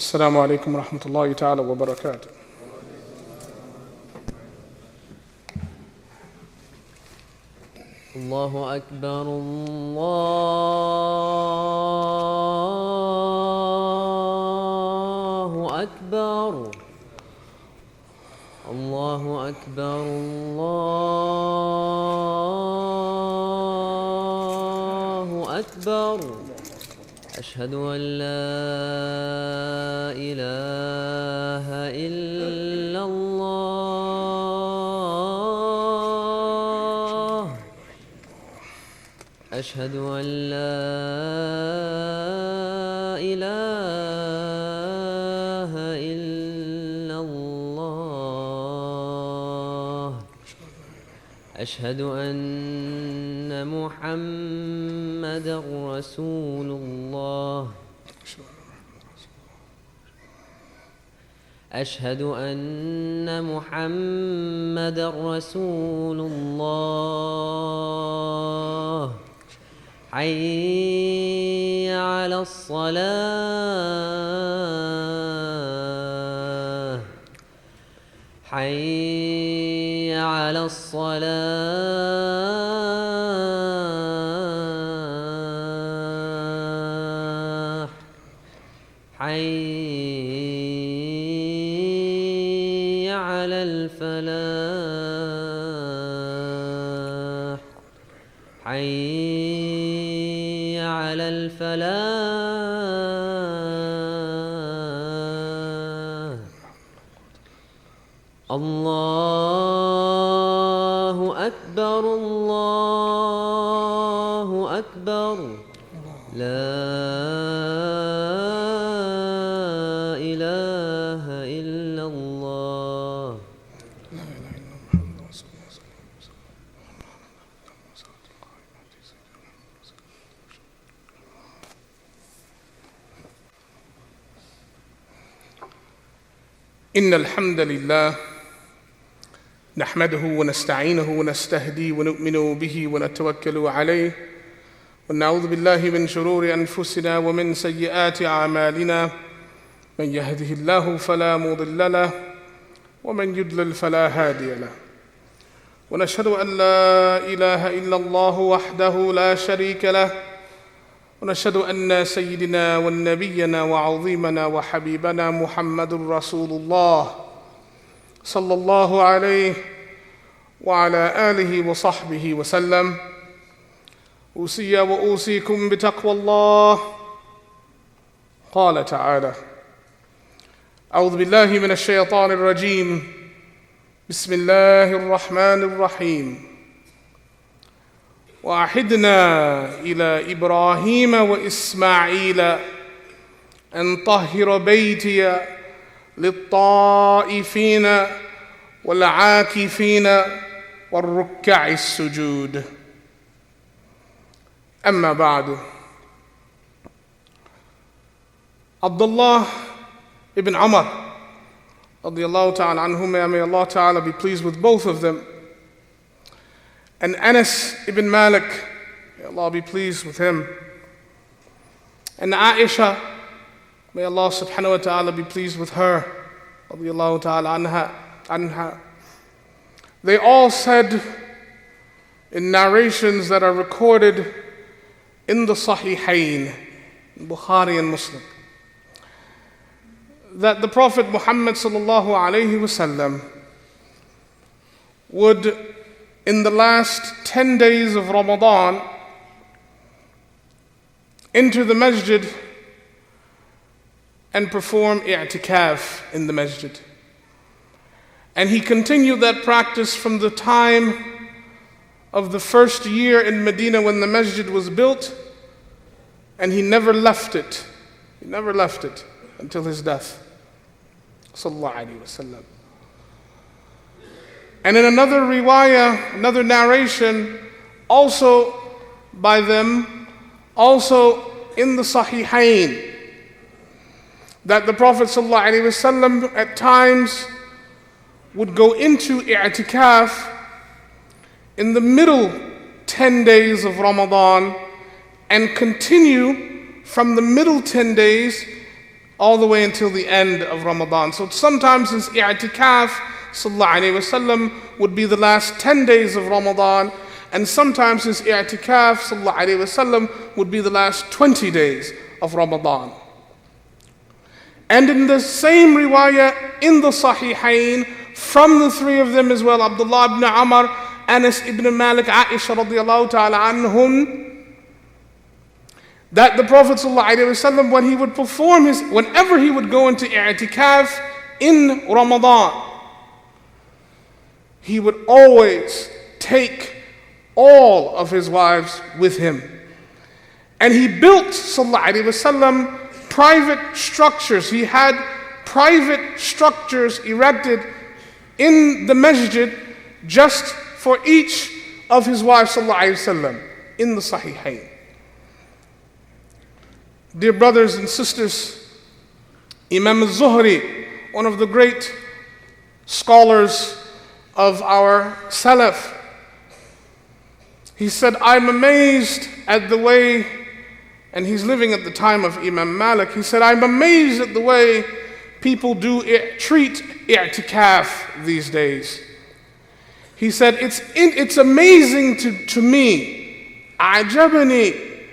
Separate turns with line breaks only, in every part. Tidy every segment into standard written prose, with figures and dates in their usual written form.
السلام عليكم ورحمة الله تعالى وبركاته.
الله أكبر الله أكبر الله أكبر الله أكبر. أشهد أن لا إله إلا الله. أشهد أن لا إله إلا الله. أشهد أن محمدًا رسول الله. أشهد أن محمدًا رسول الله. حي على الصلاة حي على الصلاة حي على الفلاح حي على الفلاح. الله أكبر الله أكبر. لا إله إلا الله.
إن الحمد لله نحمده ونستعينه ونستهديه ونؤمن به ونتوكل عليه ونعوذ بالله من شرور أنفسنا ومن سيئات أعمالنا. من يهده الله فلا مضل له ومن يضلل فلا هادي له. ونشهد أن لا إله إلا الله وحده لا شريك له. ونشهد أن سيدنا ونبينا وعظيمنا وحبيبنا محمد رسول الله صلى الله عليه وعلى آله وصحبه وسلم. أوصي وأوصيكم بتقوى الله. قال تعالى: أعوذ بالله من الشيطان الرجيم. بسم الله الرحمن الرحيم. وعهدنا إلى إبراهيم وإسماعيل أن طهر بيتي للطائفين والعاكفين والركع السجود. أما بعد. Abdullah ibn Umar radiyallahu ta'ala anhuma, may Allah ta'ala be pleased with both of them, and Anas ibn Malik, may Allah be pleased with him, and Aisha, may Allah subhanahu wa ta'ala be pleased with her, radiyallahu ta'ala anha. They all said in narrations that are recorded in the Sahihain, Bukhari and Muslim, that the Prophet Muhammad sallallahu alayhi wasallam would, in the last 10 days of Ramadan, enter the Masjid and perform ehtekaf in the Masjid. And he continued that practice from the time of the first year in Medina when the Masjid was built, and he never left it. He never left it until his death, sallallahu alaihi wasallam. And in another riwayah, another narration, also by them, also in the Sahihain, that the Prophet sallallahu alaihi wasallam at times would go into i'tikaf in the middle 10 days of Ramadan and continue from the middle 10 days all the way until the end of Ramadan. So sometimes his ehtekaf, sallallahu alayhi wasallam, would be the last 10 days of Ramadan, and sometimes his ehtekaf, sallallahu alayhi wasallam, would be the last 20 days of Ramadan. And in the same riwayah in the Sahihain, from the three of them as well, Abdullah ibn Amr, Anas ibn Malik, Aisha radiallahu ta'ala anhum, that the Prophet ﷺ, when he would perform whenever he would go into i'tikaf in Ramadan, he would always take all of his wives with him. And he built, ﷺ, private structures. He had private structures erected in the Masjid just for each of his wives, ﷺ, in the Sahihain. Dear brothers and sisters, Imam al-Zuhri, one of the great scholars of our Salaf, he said, I'm amazed at the way, and he's living at the time of Imam Malik, he said, I'm amazed at the way people treat i'tikaf these days. He said, it's amazing to me, ajabani,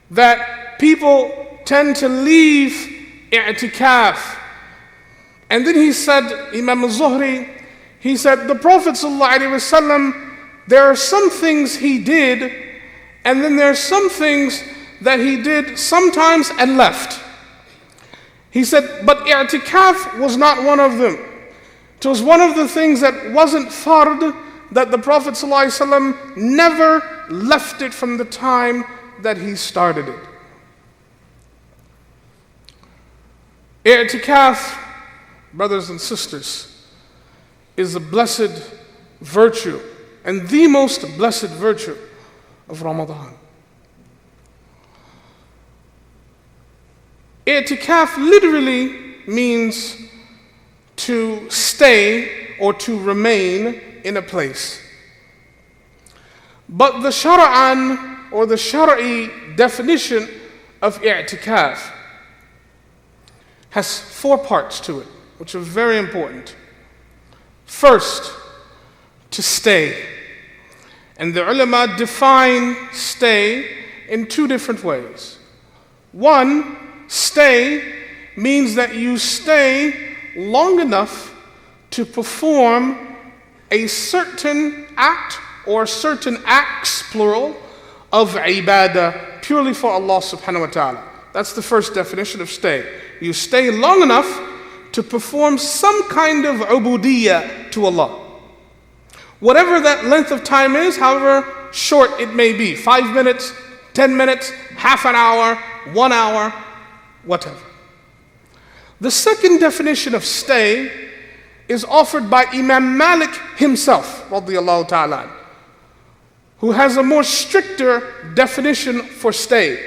that people tend to leave i'tikaf. And then he said, Imam al-Zuhri, he said, the Prophet ﷺ, there are some things he did, and then there are some things that he did sometimes and left. He said, but i'tikaf was not one of them. It was one of the things that wasn't fard, that the Prophet ﷺ never left it from the time that he started it. Ehtekaf, brothers and sisters, is a blessed virtue and the most blessed virtue of Ramadan. Ehtekaf literally means to stay or to remain in a place. But the shar'an or the shar'i definition of i'tikaf has 4 parts to it, which are very important. First, to stay. And the ulama define stay in 2 different ways. One, stay means that you stay long enough to perform a certain act or certain acts, plural, of ibadah, purely for Allah subhanahu wa ta'ala. That's the first definition of stay. You stay long enough to perform some kind of ubudiyyah to Allah. Whatever that length of time is, however short it may be, 5 minutes, 10 minutes, half an hour, 1 hour, whatever. The second definition of stay is offered by Imam Malik himself, radiyallahu ta'ala, who has a more stricter definition for stay,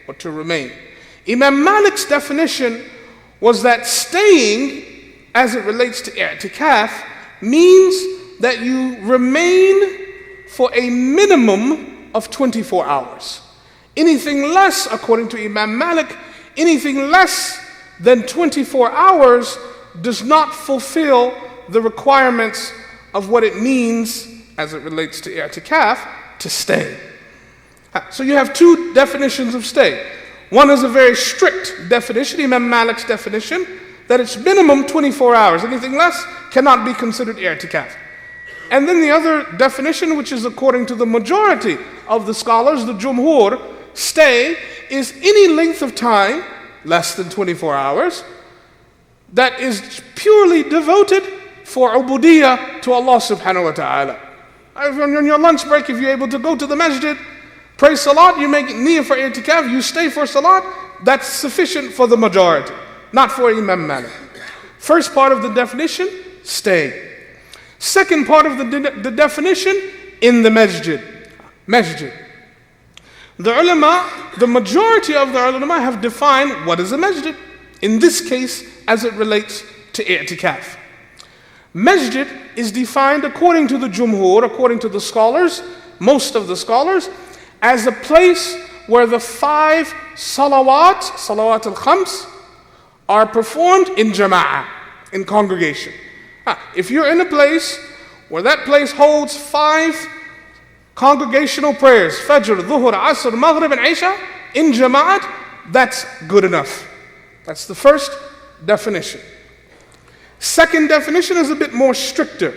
or to remain. Imam Malik's definition was that staying, as it relates to i'tikaf, means that you remain for a minimum of 24 hours. Anything less, according to Imam Malik, anything less than 24 hours does not fulfill the requirements of what it means, as it relates to i'tikaf, to stay. So you have 2 definitions of stay. One is a very strict definition, Imam Malik's definition, that it's minimum 24 hours. Anything less cannot be considered i'tikaf. And then the other definition, which is according to the majority of the scholars, the jumhur, stay is any length of time, less than 24 hours, that is purely devoted for ubudiyyah to Allah subhanahu wa ta'ala. On your lunch break, if you're able to go to the masjid, pray salat, you make niyyah for i'tikaf, you stay for salat, that's sufficient for the majority, not for Imam Malik. First part of the definition, stay. Second part of the definition, in the masjid. Masjid. The ulama, the majority of the ulama have defined what is a masjid, in this case, as it relates to i'tikaf. Masjid is defined according to the jumhur, according to the scholars, most of the scholars, as a place where the 5 salawat al-khams, are performed in jama'ah, in congregation. If you're in a place where that place holds 5 congregational prayers, Fajr, Dhuhr, Asr, Maghrib, and Isha, in jama'at, that's good enough. That's the first definition. Second definition is a bit more stricter.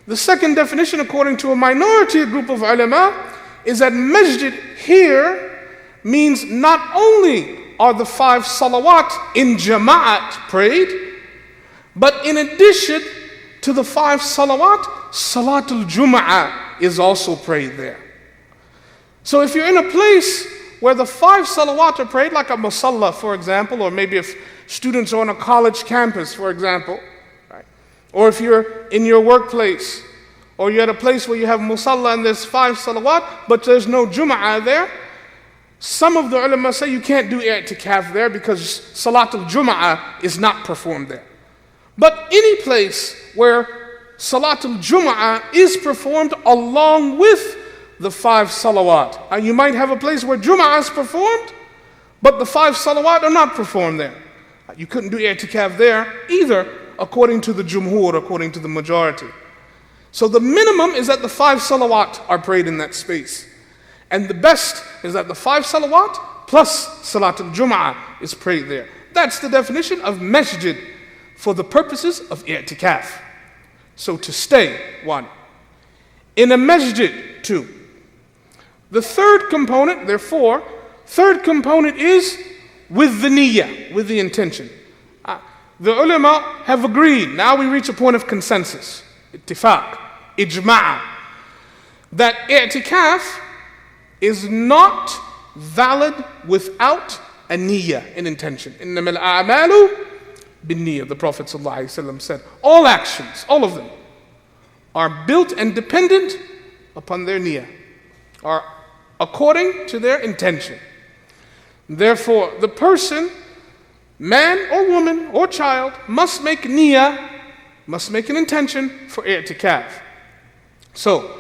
The second definition, according to a minority group of ulama, is that masjid here means not only are the 5 salawat in jama'at prayed, but in addition to the 5 salawat, Salatul Jum'ah is also prayed there. So if you're in a place where the 5 salawat are prayed, like a musalla, for example, or maybe if students are on a college campus, for example, right? Or if you're in your workplace, or you're at a place where you have musalla and there's 5 salawat, but there's no Jum'ah there, some of the ulama say you can't do ehtekaf there because Salatul Jum'ah is not performed there. But any place where Salatul Jum'ah is performed along with the 5 salawat. And you might have a place where Jum'ah is performed, but the 5 salawat are not performed there. You couldn't do i'tikaf there either, according to the jumhur, according to the majority. So the minimum is that the 5 salawat are prayed in that space. And the best is that the 5 salawat plus Salatul Jum'ah is prayed there. That's the definition of masjid for the purposes of i'tikaf. So to stay, 1. In a masjid, 2. The third component, therefore, third component is with the niyyah, with the intention. The ulama have agreed, now we reach a point of consensus, ittifaq, ijma', that i'tikaf is not valid without a niyyah, an intention. إِنَّمَا الْأَعْمَالُ بِالنِّيَّةِ. The Prophet ﷺ said, all actions, all of them, are built and dependent upon their niyyah, are according to their intention. Therefore, the person, man or woman or child, must make niyyah, must make an intention for i'tikaf. So,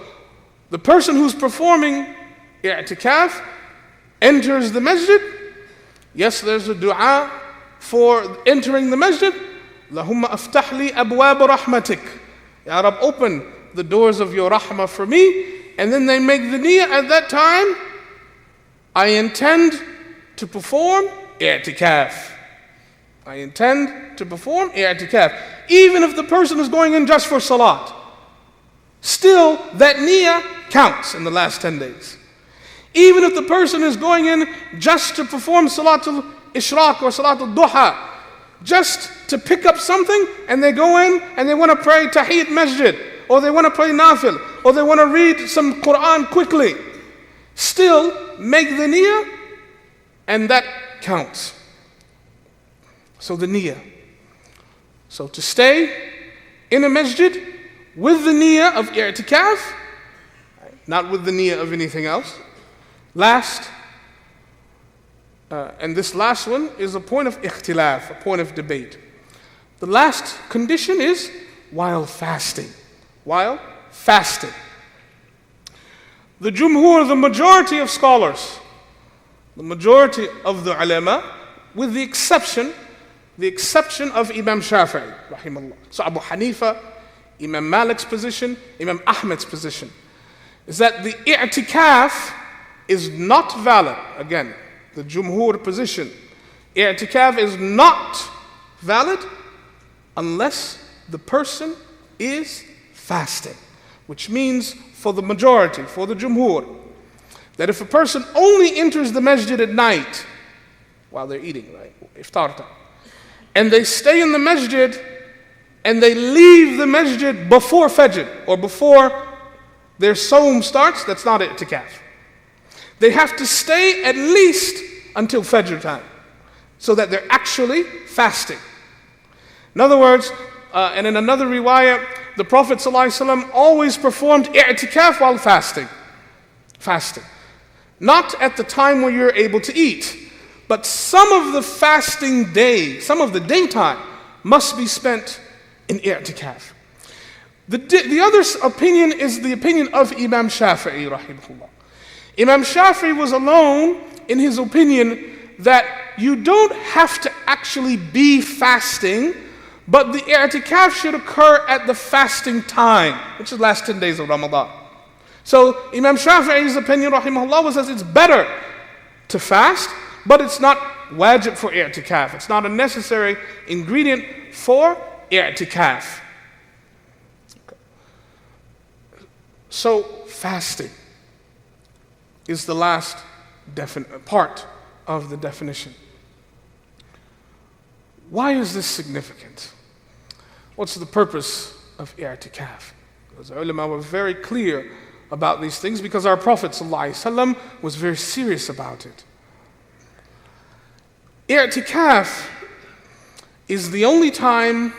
the person who's performing i'tikaf enters the masjid. Yes, there's a dua for entering the masjid. Allahumma aftah li abwab rahmatik. Ya Rab, open the doors of your rahmah for me. And then they make the niyyah at that time, I intend to perform i'tikaf. I intend to perform i'tikaf. Even if the person is going in just for salat, still that niyyah counts in the last 10 days. Even if the person is going in just to perform salatul ishraq or salatul duha, just to pick up something, and they go in and they want to pray tahiyyat masjid, or they want to pray nafil, or they want to read some Quran quickly, still make the niyyah, and that counts. So the niyyah. So to stay in a masjid with the niyyah of i'tikaf, not with the niyyah of anything else. Last, and this last one is a point of ikhtilaf, a point of debate. The last condition is while fasting. While fasting. The jumhur, the majority of scholars, the majority of the ulama, with the exception of Imam Shafi'i, rahimahullah. So Abu Hanifa, Imam Malik's position, Imam Ahmed's position, is that the i'tikaf is not valid. Again, the jumhur position, i'tikaf is not valid unless the person is fasting. Which means, for the majority, for the jumhur, that if a person only enters the masjid at night, while they're eating, right, iftar time, and they stay in the masjid, and they leave the masjid before fajr, or before their sawm starts, that's not i'tikaf. They have to stay at least until fajr time, so that they're actually fasting. In other words, and in another riwayah, the Prophet ﷺ always performed i'tikaf while fasting. Fasting. Not at the time where you're able to eat, but some of the fasting day, some of the daytime, must be spent in i'tikaf. The other opinion is the opinion of Imam Shafi'i, rahimahullah. Imam Shafi'i was alone in his opinion that you don't have to actually be fasting, but the i'tikaf should occur at the fasting time, which is the last 10 days of Ramadan. So Imam Shafi'i's opinion, rahimahullah, was that it's better to fast, but it's not wajib for i'tikaf. It's not a necessary ingredient for i'tikaf. So fasting is the last part of the definition. Why is this significant? What's the purpose of i'tikaf? Because the ulama were very clear about these things because our Prophet ﷺ was very serious about it. I'tikaf is the only time,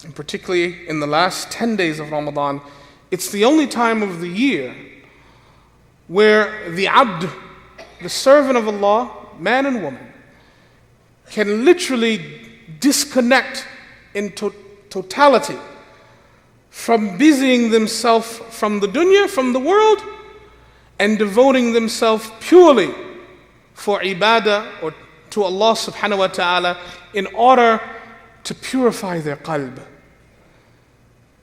and particularly in the last 10 days of Ramadan, it's the only time of the year where the Abd, the servant of Allah, man and woman, can literally disconnect in totality from busying themselves from the dunya, from the world, and devoting themselves purely for ibadah or to Allah subhanahu wa ta'ala in order to purify their qalb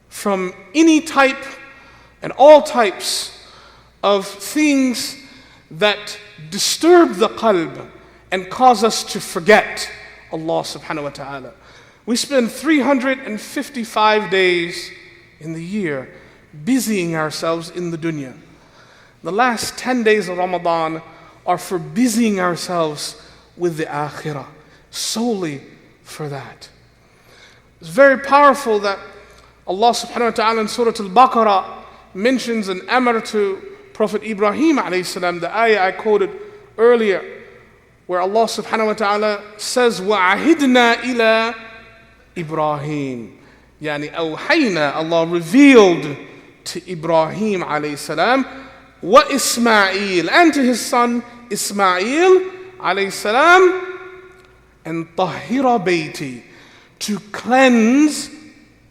from any type and all types of things that disturb the qalb and cause us to forget Allah subhanahu wa ta'ala. We spend 355 days in the year busying ourselves in the dunya. The last 10 days of Ramadan are for busying ourselves with the akhirah, solely for that. It's very powerful that Allah subhanahu wa ta'ala in Surah Al-Baqarah mentions an amr to Prophet Ibrahim alayhi salam, the ayah I quoted earlier, where Allah subhanahu wa ta'ala says, وَعَهِدْنَا إِلَىٰ Ibrahim. Yani awhayna, Allah revealed to Ibrahim alayhi salam, wa Ismail, and to his son Ismail alayhi salam, and tahira bayti, to cleanse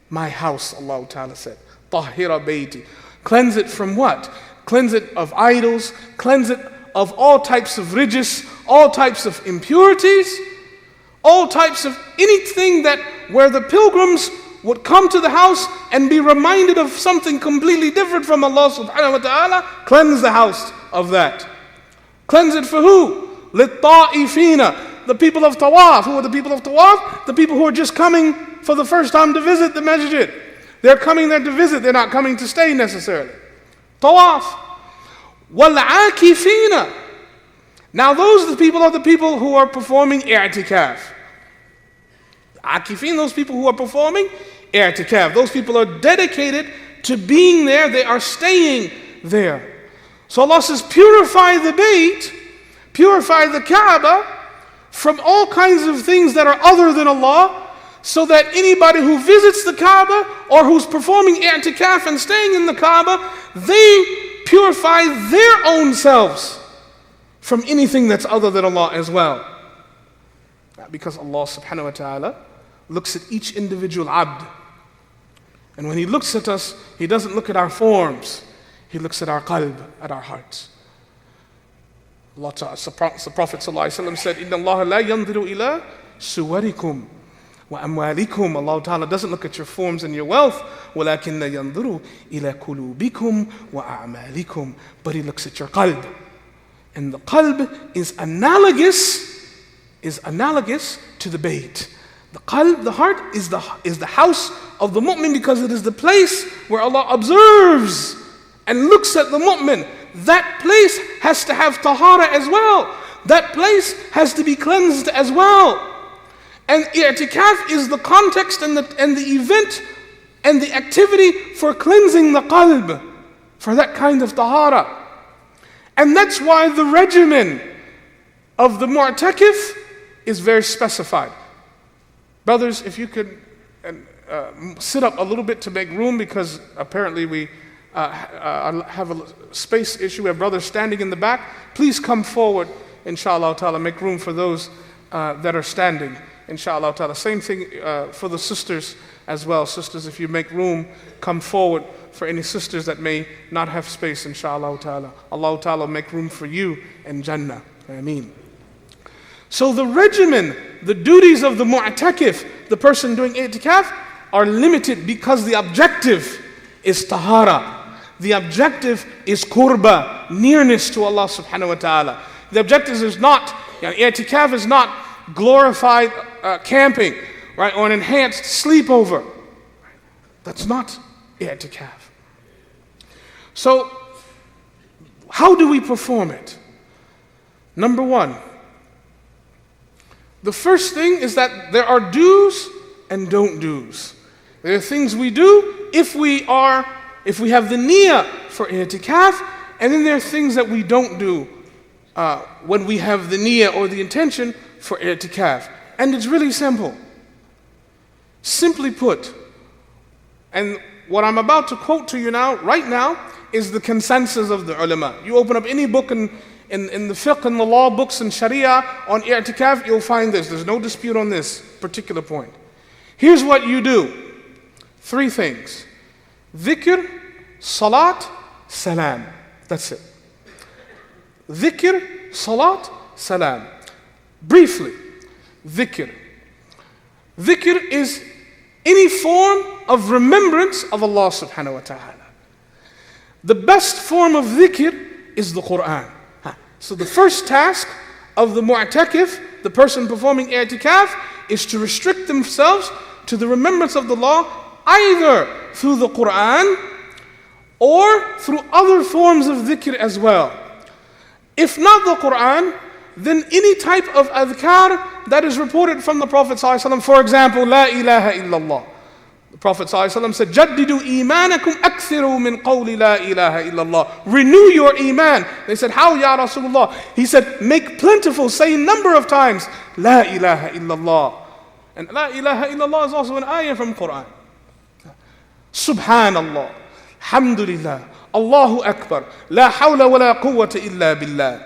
my house, Allah ta'ala said. Tahira bayti. Cleanse it from what? Cleanse it of idols, cleanse it of all types of rijis, all types of impurities, all types of anything that where the pilgrims would come to the house and be reminded of something completely different from Allah subhanahu wa ta'ala, cleanse the house of that. Cleanse it for who? لِلطَّائِفِينَ, the people of Tawaf. Who are the people of Tawaf? The people who are just coming for the first time to visit the Masjid. They're coming there to visit, they're not coming to stay necessarily. Tawaf. وَالْعَاكِفِينَ. Now those are the people who are performing i'tikaf. Akifin, those people who are performing i'tikaf. Those people are dedicated to being there, they are staying there. So Allah says, purify the Bayt, purify the Kaaba from all kinds of things that are other than Allah, so that anybody who visits the Kaaba or who's performing i'tikaf and staying in the Kaaba, they purify their own selves from anything that's other than Allah as well. Because Allah subhanahu wa ta'ala looks at each individual abd. And when He looks at us, He doesn't look at our forms. He looks at our qalb, at our hearts. Allah ta'ala, the Prophet ﷺ said, إِنَّ اللَّهَ لَا يَنْظِرُ إِلَىٰ سُوَرِكُمْ وَأَمْوَالِكُمْ. Allah ta'ala doesn't look at your forms and your wealth. وَلَكِنَّ يَنْظُرُ إِلَىٰ قُلُوبِكُمْ وَأَعْمَالِكُمْ. But He looks at your qalb. And the qalb is analogous to the Bayt. The qalb, the heart, is the house of the mu'min, because it is the place where Allah observes and looks at the mu'min. That place has to have tahara as well. That place has to be cleansed as well. And i'tikaf is the context and the event and the activity for cleansing the qalb, for that kind of tahara. And that's why the regimen of the mu'takif is very specified. Brothers, if you could sit up a little bit to make room, because apparently we have a space issue. We have brothers standing in the back. Please come forward, inshallah ta'ala. Make room for those that are standing, inshallah ta'ala. Same thing for the sisters as well. Sisters, if you make room, come forward for any sisters that may not have space, inshallah ta'ala. Allah ta'ala make room for you in Jannah. Ameen. So the regimen, the duties of the mu'takif, the person doing ehtekaf, are limited because the objective is tahara. The objective is qurba, nearness to Allah subhanahu wa ta'ala. The objective is not, ehtekaf is not glorified camping, right, or an enhanced sleepover. That's not ehtekaf. So, how do we perform it? Number one, the first thing is that there are do's and don't do's. There are things we do if we have the niyyah for ehtekaf, and then there are things that we don't do when we have the niyyah or the intention for ehtekaf. And it's really simple. Simply put, and what I'm about to quote to you now, right now, is the consensus of the ulama. You open up any book in the fiqh and the law books and sharia on i'tikaf, you'll find this. There's no dispute on this particular point. Here's what you do. 3 things. Dhikr, salat, salam. That's it. Dhikr, salat, salam. Briefly, dhikr. Dhikr is any form of remembrance of Allah subhanahu wa ta'ala. The best form of dhikr is the Quran. So the first task of the mu'takif, the person performing i'tikaf, is to restrict themselves to the remembrance of the law either through the Quran or through other forms of dhikr as well. If not the Quran, then any type of adhkar that is reported from the Prophet ﷺ. For example, La ilaha illallah. The Prophet ﷺ said, Jaddidu imanakum akthiru min qawli la ilaha illallah. Renew your iman. They said, how ya Rasulullah? He said, make plentiful, say a number of times, La ilaha illallah. And La ilaha illallah is also an ayah from Quran. Subhanallah, Alhamdulillah, Allahu Akbar, La hawla wa la quwwata illa billah.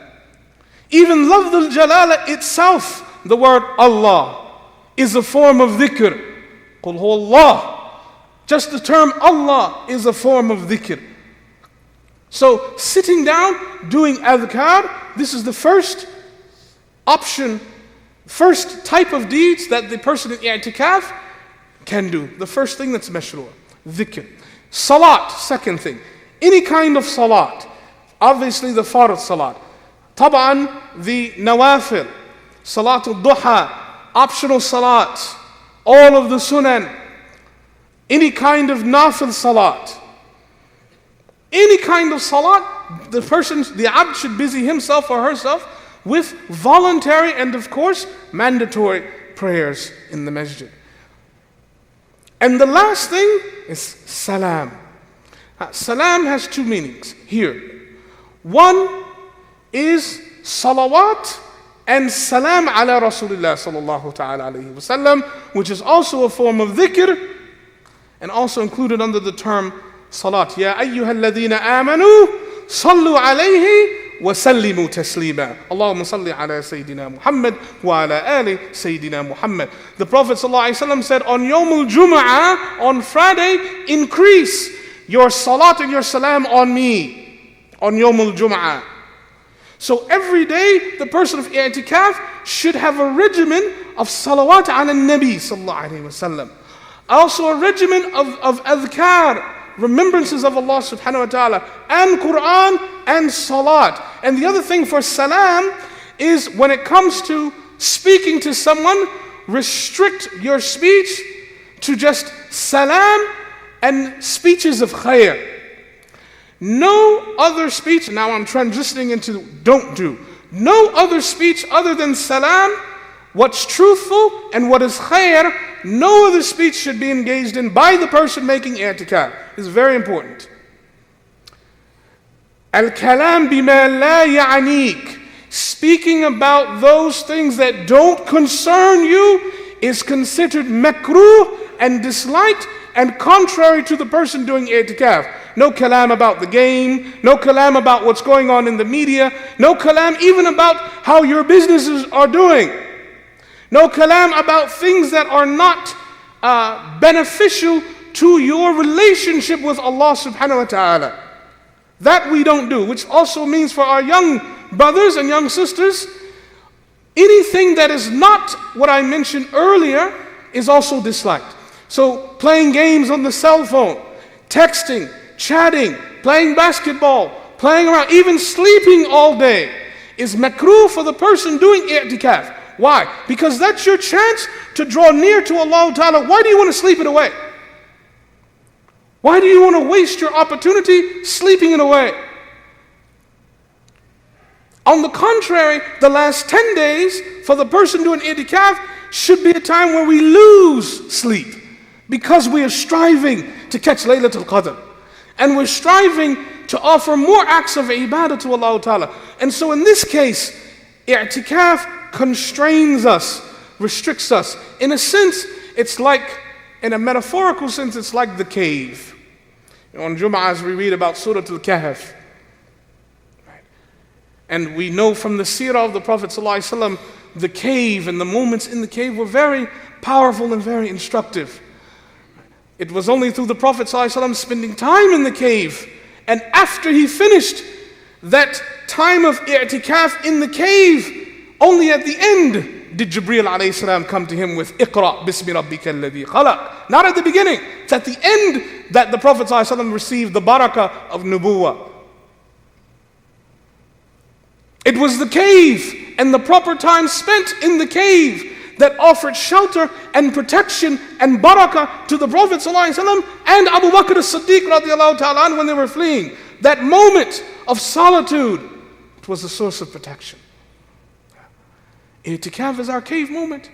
Even lafz al-jalala itself, the word Allah, is a form of dhikr. Qul huwa Allah. Just the term Allah is a form of dhikr. So sitting down, doing adhkar, this is the first option, first type of deeds that the person in i'tikaf can do. The first thing that's mashru', dhikr. Salat, second thing. Any kind of salat. Obviously the fard salat. Tab'an, the nawafil, salatul duha, optional salats, all of the sunan, any kind of nafil salat. Any kind of salat, the abd should busy himself or herself with voluntary and of course mandatory prayers in the masjid. And the last thing is salam. Salam has 2 meanings here. One is salawat and salam ala Rasulullah sallallahu ta'ala alayhi wasallam, which is also a form of dhikr and also included under the term salat. Ya ayyuha alladhina amanu sallu alayhi wa sallimu taslima. Allahumma salli ala Sayyidina Muhammad wa ala ali Sayyidina Muhammad. The Prophet sallallahu alayhi wasallam said on Yawmul Jum'ah, on Friday, increase your salat and your salam on me on Yawmul Jum'ah. So every day, the person of i'tikaf should have a regimen of salawat ala nabi sallallahu alayhi wasallam. Also a regimen of adhkar, remembrances of Allah subhanahu wa ta'ala, and Quran and salat. And the other thing for salam is when it comes to speaking to someone, restrict your speech to just salam and speeches of khair. No other speech, now I'm transitioning into don't do. No other speech other than salam, what's truthful and what is khair, no other speech should be engaged in by the person making i'tikaf. It's very important. Al-kalam bima la ya'anik. Speaking about those things that don't concern you is considered makruh and disliked and contrary to the person doing i'tikaf. No kalam about the game, no kalam about what's going on in the media, no kalam even about how your businesses are doing. No kalam about things that are not beneficial to your relationship with Allah subhanahu wa ta'ala. That we don't do, which also means for our young brothers and young sisters, Anything that is not what I mentioned earlier is also disliked. So playing games on the cell phone, texting, chatting, playing basketball, playing around, even sleeping all day is makruh for the person doing i'tikaf. Why? Because that's your chance to draw near to Allah Ta'ala. Why do you want to sleep it away? Why do you want to waste your opportunity sleeping it away? On the contrary, the last 10 days for the person doing i'tikaf should be a time where we lose sleep because we are striving to catch Laylatul Qadr. And we're striving to offer more acts of ibadah to Allah Ta'ala. And so in this case, i'tikaf constrains us, restricts us. In a sense, it's like, in a metaphorical sense, it's like the cave. On Jum'ah, as we read about Surah Al-Kahf, and we know from the seerah of the Prophet ﷺ, the cave and the moments in the cave were very powerful and very instructive. It was only through the Prophet ﷺ spending time in the cave, and after he finished that time of i'tikaf in the cave, only at the end did Jibreel alayhi salam come to him with Iqra bismi rabbika alladhi khalaq. Not at the beginning. It's at the end that the Prophet ﷺ received the barakah of nubuwah. It was the cave and the proper time spent in the cave that offered shelter and protection and barakah to the Prophet ﷺ and Abu Bakr as-Siddiq radiallahu ta'ala anhu when they were fleeing. That moment of solitude, it was a source of protection. I'tikaf is our cave moment.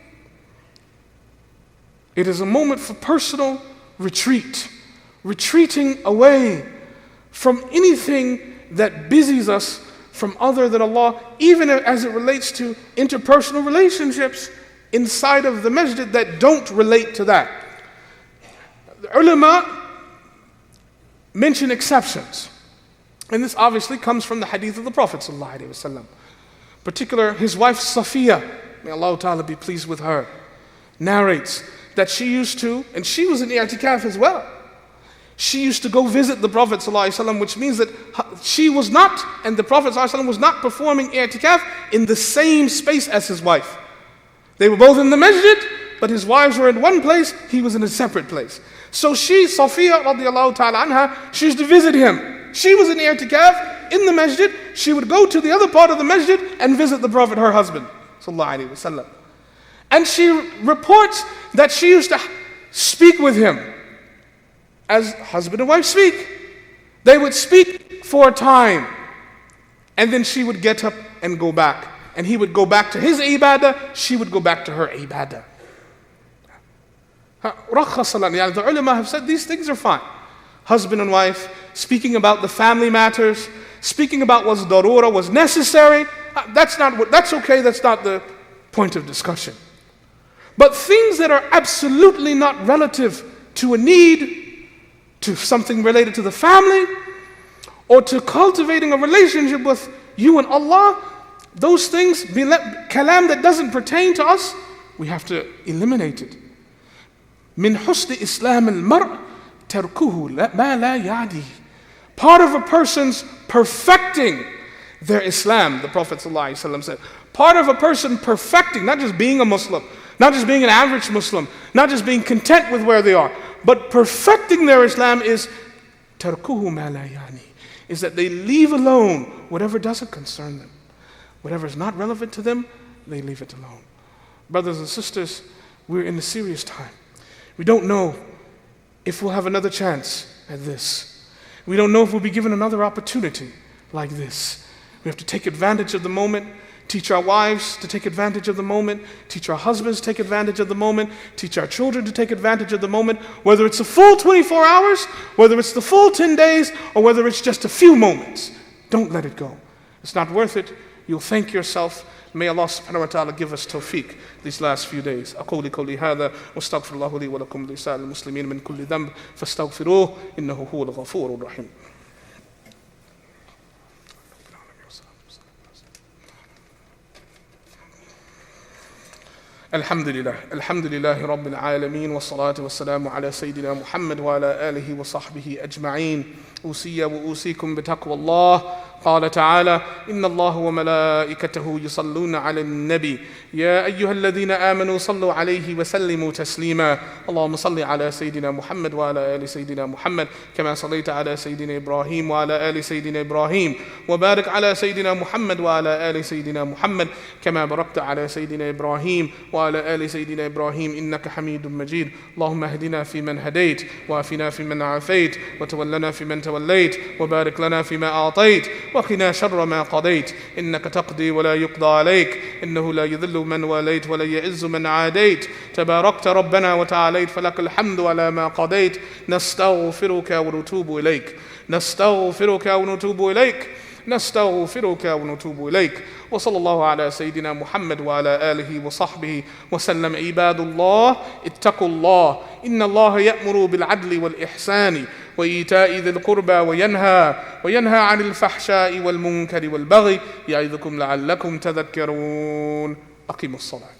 It is a moment for personal retreat, retreating away from anything that busies us from other than Allah, even as it relates to interpersonal relationships inside of the masjid that don't relate to that. The ulama mention exceptions. And this obviously comes from the hadith of the Prophet ﷺ. Particular, his wife Safiya, may Allah Ta'ala be pleased with her, narrates that she used to, and she was in i'tikaf as well, she used to go visit the Prophet ﷺ, which means that she was not, and the Prophet ﷺ was not performing i'tikaf in the same space as his wife. They were both in the masjid, but his wives were in one place, he was in a separate place. So she, Safiya radiallahu ta'ala anha, she used to visit him. She was in i'tikaf in the masjid, she would go to the other part of the masjid and visit the Prophet, her husband, sallallahu alayhi wa sallam. And she reports that she used to speak with him as husband and wife speak. They would speak for a time, and then she would get up and go back. And he would go back to his ibadah, she would go back to her ibadah. The ulama have said these things are fine. Husband and wife, speaking about the family matters, speaking about what's darura, what's necessary, that's okay, that's not the point of discussion. But things that are absolutely not relative to a need, to something related to the family, or to cultivating a relationship with you and Allah, those things, kalam that doesn't pertain to us, we have to eliminate it. Min husni Islam al-mar' tarkuhu ma la yadi. Part of a person's perfecting their Islam, the Prophet ﷺ said, part of a person perfecting, not just being a Muslim, not just being an average Muslim, not just being content with where they are, but perfecting their Islam is tarkuhu ma la yani, is that they leave alone whatever doesn't concern them. Whatever is not relevant to them, they leave it alone. Brothers and sisters, we're in a serious time. We don't know if we'll have another chance at this. We don't know if we'll be given another opportunity like this. We have to take advantage of the moment, teach our wives to take advantage of the moment, teach our husbands to take advantage of the moment, teach our children to take advantage of the moment, whether it's a full 24 hours, whether it's the full 10 days, or whether it's just a few moments. Don't let it go. It's not worth it. You'll thank yourself. May Allah subhanahu wa ta'ala give us tawfiq these last few days. أقول قولي هذا واستغفر الله لي ولكم لسائر المسلمين من كل ذنب فاستغفروه إنه هو الغفور الرحيم. الحمد لله رب العالمين والصلاة والسلام على سيدنا محمد وعلى آله وصحبه أجمعين. أوصي وأوصيكم بتقوى الله قال تعالى: إن الله وملائكته يصلون على النبي يا أيها الذين آمنوا صلوا عليه وسلموا تسليما. اللهم صل على سيدنا محمد وعلى آل سيدنا محمد كما صليت على سيدنا إبراهيم وعلى آل سيدنا إبراهيم، وبارك على سيدنا محمد وعلى آل سيدنا محمد كما باركت على سيدنا إبراهيم وعلى آل سيدنا إبراهيم إنك حميد مجيد. اللهم اهدنا فيمن هديت، وعافنا فيمن عافيت، وتولنا فيمن توليت، وبارك لنا فيما أعطيت، وقنا شر ما قضيت، إنك تقضي ولا يقضى عليك، إنه لا يذل من واليت ولا يعز من عاديت، تباركت ربنا وتعاليت، فلك الحمد على ما قضيت. نستغفرك ونتوب إليك، نستغفرك ونتوب إليك، نستغفرك ونتوب إليك. وصلى الله على سيدنا محمد وعلى آله وصحبه وسلم. عباد الله، اتقوا الله، إن الله يأمر بالعدل والإحسان وإيتاء ذي القربى وينهى عن الفحشاء والمنكر والبغي يعظكم لعلكم تذكرون. أقيموا الصلاة.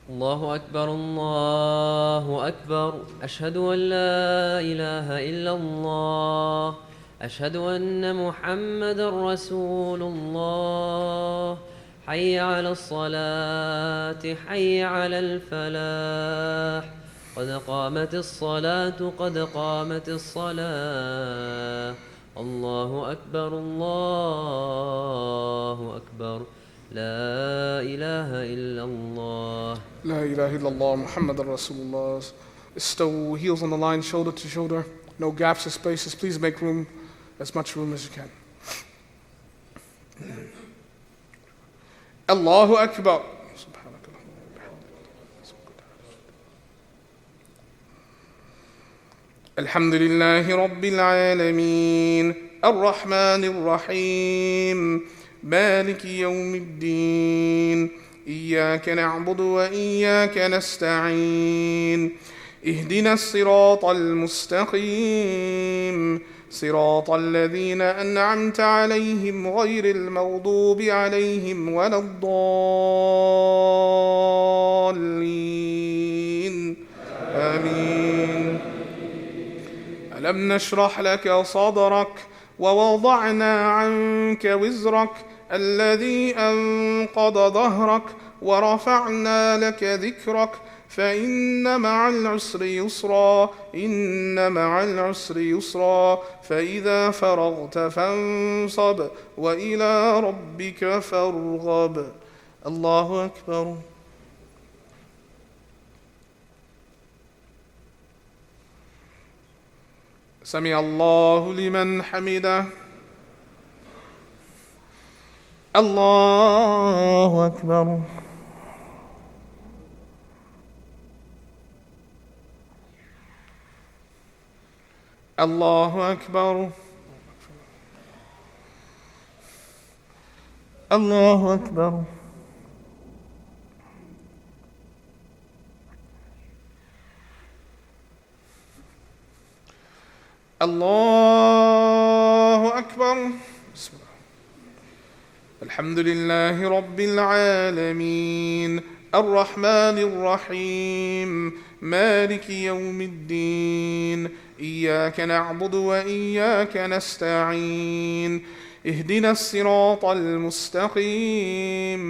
الله أكبر الله أكبر، أشهد أن لا إله إلا الله، أشهد أن محمدا رسول الله. حي على الصلاة، حي على الفلاح، قد قامت الصلاة، قد قامت الصلاة. الله أكبر الله أكبر، لا إله إلا الله.
لا إله إلا الله محمد رسول الله. Stow heels on the line, shoulder to shoulder, no gaps or spaces. Please make room, as much room as you can. Allahu Akbar. الحمد لله رب العالمين الرحمن الرحيم مالك يوم الدين إياك نعبد وإياك نستعين اهدنا الصراط المستقيم صراط الذين أنعمت عليهم غير المغضوب عليهم ولا الضالين آمين. ألم نشرح لك صدرك ووضعنا عنك وزرك الذي أنقض ظهرك ورفعنا لك ذكرك فإن مع العسر يسرا إن مع العسر يسرا فإذا فرغت فانصب وإلى ربك فارغب. الله أكبر. سمع الله لمن حمده. الله أكبر. الله أكبر. الله أكبر. الله أكبر. بسم الله. الحمد لله رب العالمين الرحمن الرحيم مالك يوم الدين إياك نعبد وإياك نستعين اهدنا الصراط المستقيم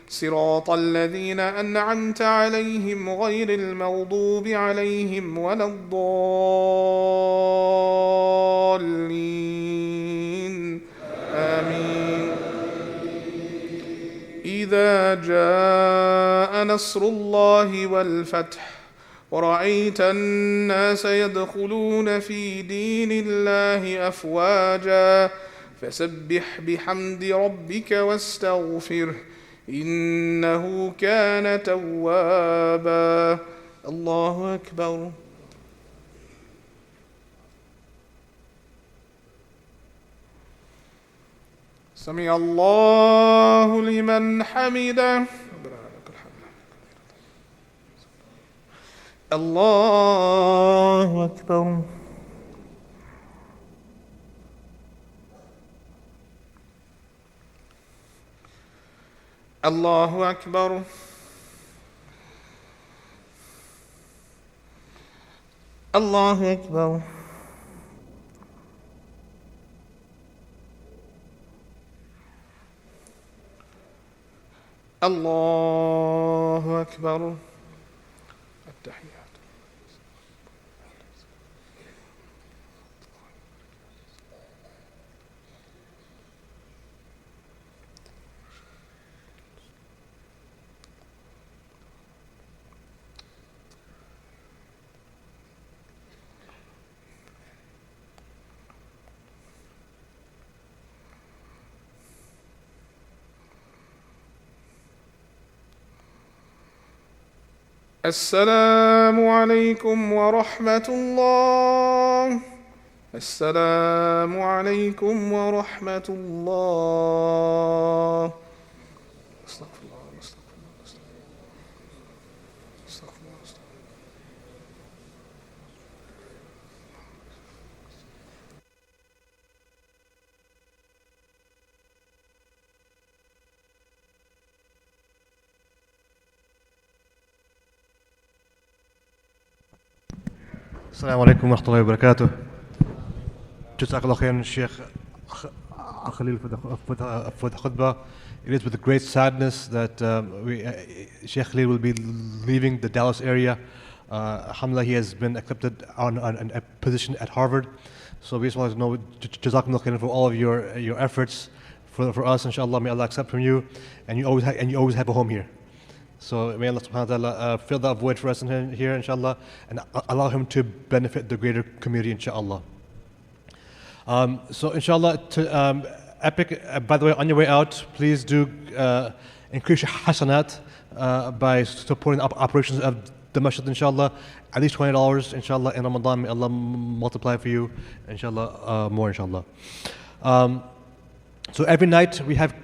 صراط الذين أنعمت عليهم غير المغضوب عليهم ولا الضالين آمين. إذا جاء نصر الله والفتح ورأيت الناس يدخلون في دين الله أفواجا فسبح بحمد ربك واستغفره إنه كان توابا. الله أكبر. سمع الله لمن حمده.
الله أكبر.
الله أكبر.
الله أكبر.
الله أكبر. التحيات. السلام عليكم ورحمة الله. السلام عليكم ورحمة الله. استغفر الله. استغفر الله. استغفر الله.
السلام عليكم ورحمة الله وبركاته. Jazakallah khairan, Shaykh Khalil, for the khutbah. It is with great sadness that Shaykh Khalil will be leaving the Dallas area. Alhamdulillah, he has been accepted on a position at Harvard. So we just want to know, Jazakallah khairan for all of your efforts for us, inshallah. May Allah accept from you, and you always have a home here. So may Allah subhanahu wa ta'ala fill that void for us here, inshallah, and allow him to benefit the greater community, inshallah. So inshallah, Epic, by the way, on your way out, please do increase your hasanat by supporting the operations of the masjid, inshallah. At least $20, inshallah, in Ramadan. May Allah multiply for you, inshallah, more, inshallah. So every night we have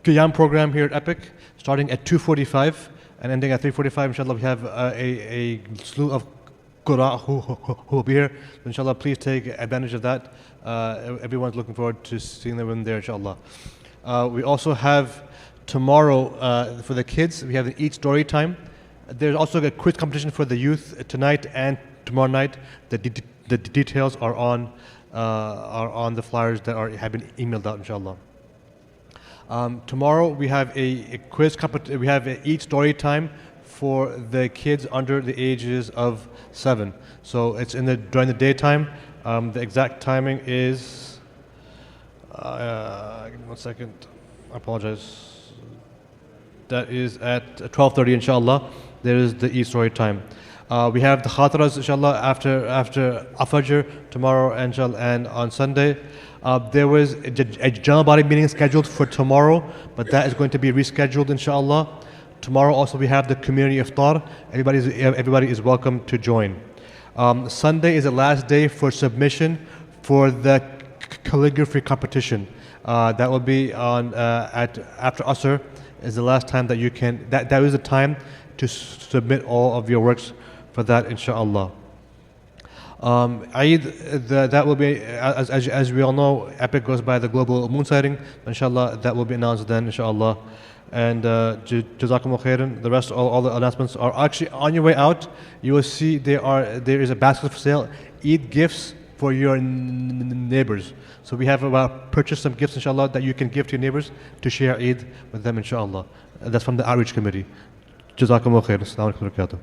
Qiyam program here at Epic, starting at 2:45 and ending at 3:45. Inshallah, we have a slew of Qur'an who will be here. So inshallah, please take advantage of that. Everyone's looking forward to seeing them in there, inshallah. We also have tomorrow for the kids, we have an Eat Story Time. There's also a quiz competition for the youth tonight and tomorrow night. The details are on the flyers that have been emailed out, inshallah. Tomorrow we have a quiz competition. We have an Eat Story Time for the kids under the ages of 7. So it's during the daytime. The exact timing is, give me 1 second, I apologize. That is at 12:30, inshallah. There is the Eid story time. We have the khataras, inshallah, after Al-Fajr tomorrow, inshallah, and on Sunday. There was a general body meeting scheduled for tomorrow, but that is going to be rescheduled, inshallah. Tomorrow also we have the community iftar. Everybody is welcome to join. Sunday is the last day for submission for the calligraphy competition. That will be on after Asr is the last time that you can. That is the time to submit all of your works for that, inshallah. Eid, that will be, as we all know, Epic goes by the global moon sighting. Inshallah, that will be announced then, inshallah. And Jazakumullah khairan. The rest, all the announcements are actually on your way out. You will see there is a basket for sale. Eid gifts for your neighbors. So we have purchased some gifts, inshallah, that you can give to your neighbors to share Eid with them, inshallah. That's from the outreach committee. Jazakumullah khairan. Assalamu alaikum wa barakatuh.